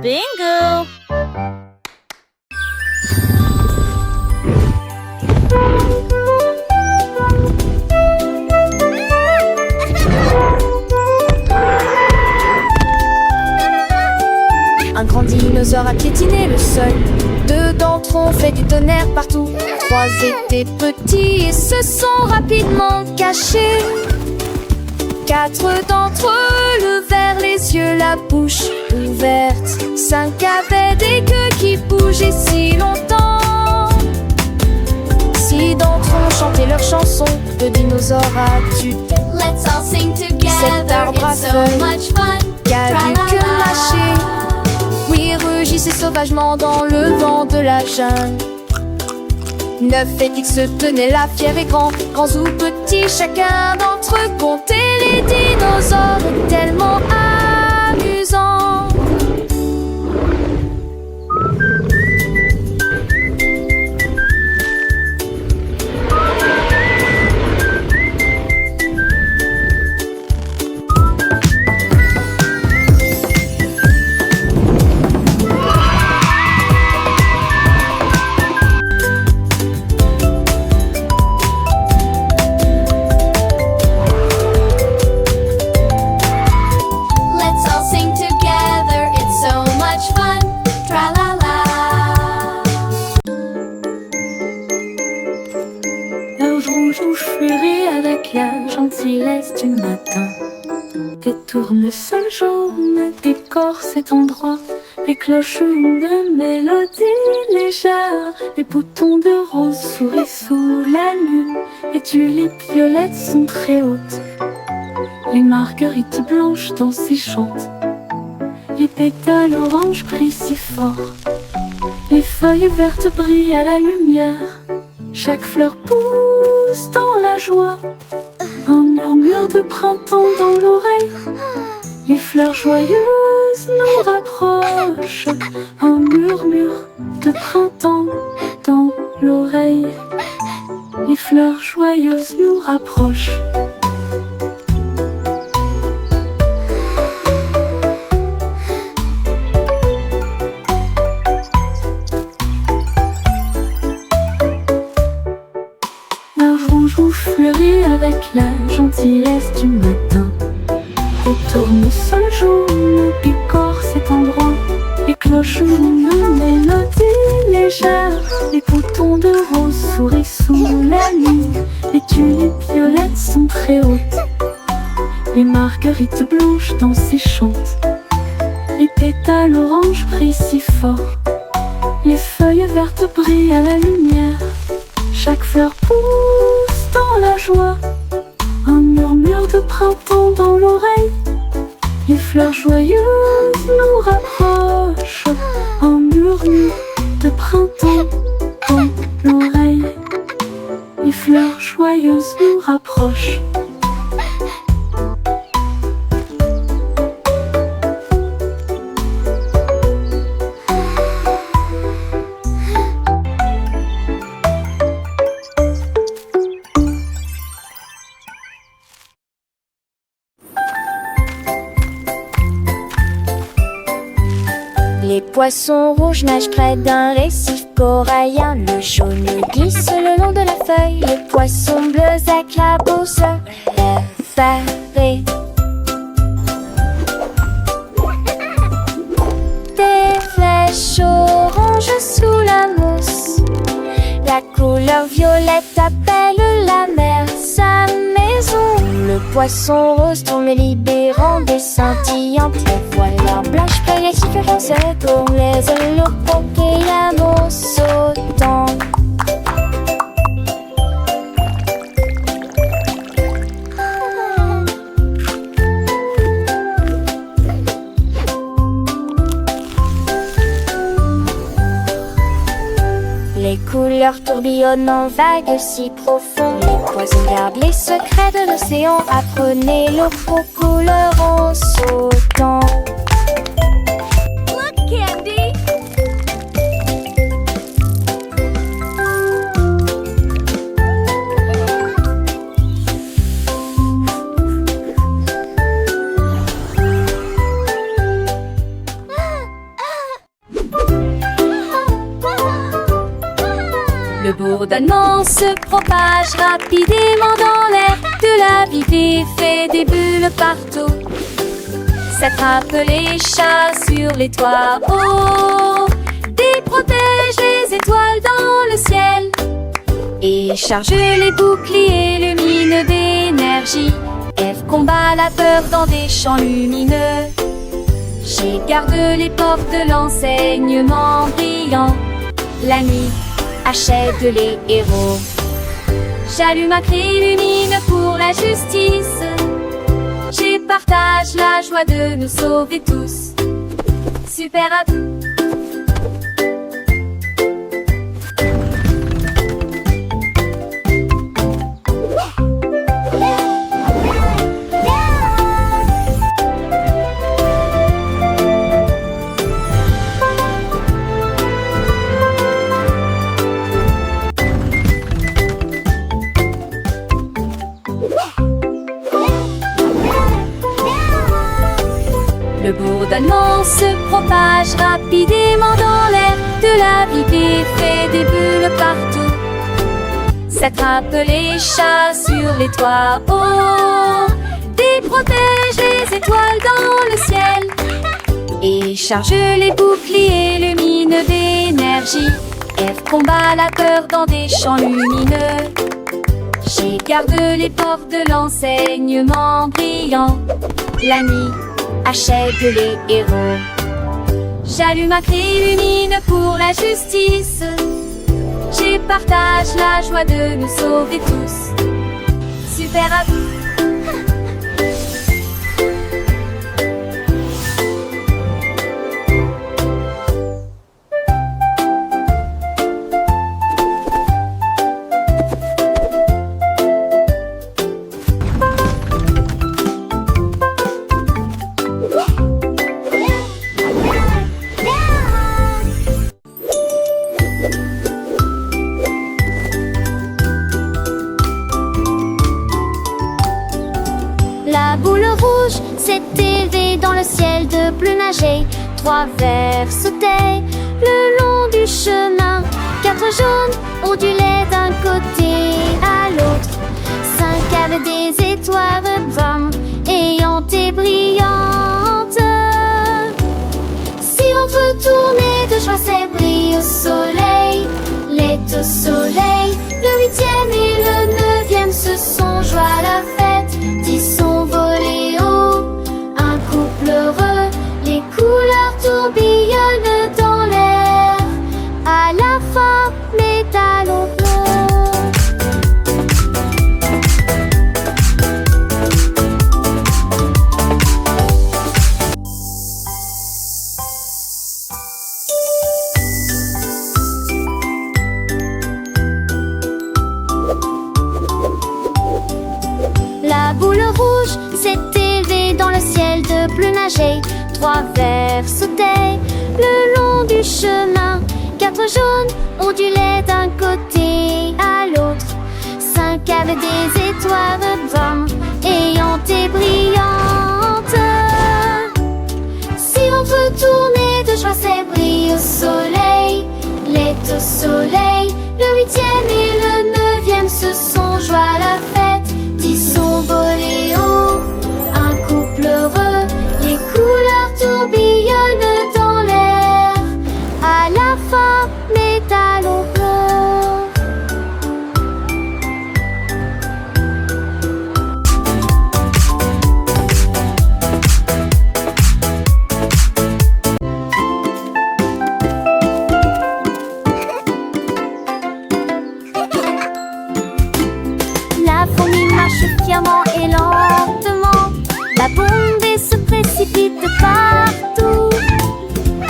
Bingo! Un grand dinosaure a piétiné le sol. Deux d'entre eux ont fait du tonnerre partout. Trois étaient petits et se sont rapidement cachés. Quatre d'entre eux levèrent les yeux, la bouche ouverte. Cinq avaient des queues qui bougeaient si longtemps. Six d'entre eux ont chanté leur chanson. Le dinosaure a dû. Let's all sing together. Cet arbre à It's so feuilles much fun. qui a dû que mâcher. Oui, rugissait sauvagement dans le vent de la jungle. Neuf éthiques se tenaient là, fiers et grands, grands ou petits, chacun d'entre eux comptait les dinosaures, tellement amusant. Let's all sing together. It's so much fun. Tra la la. L'orge rouge où fleurit avec la gentillesse du matin. Des tournesols jaunes décorent cet endroit. Les cloches de mélodie légère. Les boutons de rose sourient sous la lune. Les tulipes violettes sont très hautes. Les marguerites blanches dansent et chantent. Les pétales oranges brillent si fort. Les feuilles vertes brillent à la lumière. Chaque fleur pousse dans la joie. Un murmure de printemps dans l'oreille. Les fleurs joyeuses nous rapprochent. Un murmure de printemps dans l'oreille. Les fleurs joyeuses nous rapprochent. L'orge rouge où fleurit avec la gentillesse du matin. Les tournesols jaunes décorent cet endroit. Les cloches une mélodie légère. Les boutons de rose sourient sous la lune. Les tulipes violettes sont très hautes. Les marguerites blanches dansent et chantent. Les pétales oranges brillent si fort. Les feuilles vertes brillent à la lumière. Chaque fleur pousse dans la joie. Un murmure de printemps dans l'oreille. Les fleurs joyeuses nous rapprochent. Un murmure de printemps dans l'oreille. Les fleurs joyeuses nous rapprochent. Les poissons rouges nagent près d'un récif corallien. Le jaune glisse le long de la feuille. Les poissons bleus éclaboussent effarés. Des flèches oranges sous la mousse. La couleur violette appelle la mer sa maison. Le poisson rose tombe libérant des scintillantes. Les voiles blanches payent et se tournent les ailes pour et l'amour sautant. Les couleurs tourbillonnent en vagues si profondes. Les poissons gardent les secrets de l'océan. Apprenez-le aux couleurs en sautant. Look, Candy! Le bourdonnement se propage rapidement dans l'air. De la vipée fait des bulles partout. S'attrape les chats sur les toits hauts. Protège les étoiles dans le ciel. Et charge les boucliers lumineux d'énergie. Eve combat la peur dans des champs lumineux. G garde les portes de l'enseignement brillant. La nuit achète les héros. J'allume un cri lumineux pour la justice. G partage la joie de nous sauver tous. Super à vous. Le bourdonnement se propage rapidement dans l'air. De la vipée fait des bulles partout. S'attrape les chats sur les toits hauts. Protège les étoiles dans le ciel. Et charge les boucliers lumineux d'énergie. Eve combat la peur dans des champs lumineux. G garde les portes de l'enseignement brillant. La nuit achète les héros. J'allume un cri lumineux pour la justice. G partage la joie de nous sauver tous. Super à vous. La boule rouge s'est élevée dans le ciel de bleu nager. 3 vers sautaient le long du chemin. 4 jaunes ondulaient d'un côté à l'autre. 5 avaient des étoiles brunes ayant été brillantes. Si on veut tourner de joie, c'est brille au soleil. L'est au soleil. Le 8e et le 9e se sont joie à la fête. 10 sont volés haut, un couple heureux. Les couleurs tourbillonnent dans l'air. À la fin, mes talons bleus. La boule rouge s'est élevée dans le ciel de bleu nager. 3 vers sautaient le long du chemin. 4 jaunes ondulaient d'un côté à l'autre. 5 avaient des étoiles brunes ayant été brillantes. Si on veut tourner de joie, c'est brille au soleil. L'est au soleil. Le 8e et le 9e se sont joie à la fête. 10 sont volés haut, un couple heureux. Les couleurs tourbillonnent dans l'air. À la fin, mes talons bleus. La fourmi marche fièrement et lentement. La bombée se précipite partout.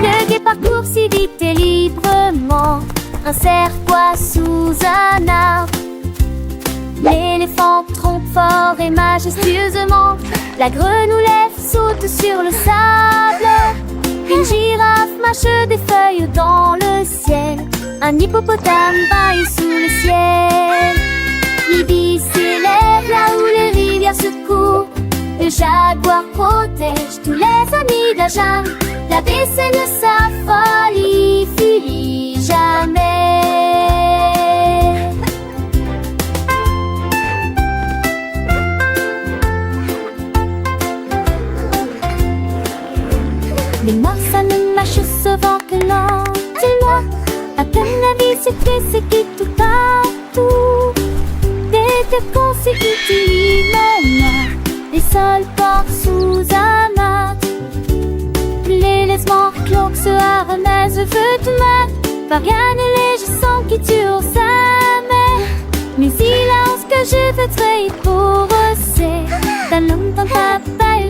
Le guépard court si vite et librement. Un cerf-pois sous un arbre. L'éléphant trompe fort et majestueusement. La grenouillère saute sur le sable. Une girafe mâche des feuilles dans le ciel. Un hippopotame baille sous le ciel. L'ibis s'élève là où les rivières se courent. Le jaguar protège tous les amis de la jungle. La baie ne s'affolie, fuit jamais. Les morts ça ne marche souvent que lentement. À peine la vie s'est fait, c'est qui tout partout. Des têtes qu'on s'est utilement. Les sols portent sous un mat. Les laissements cloques se ramassent, je veux tout mal. Variane et léger sang qui tue sa mère. Mais il a ce que je veux trahir pour c'est d'un homme dans ta paille.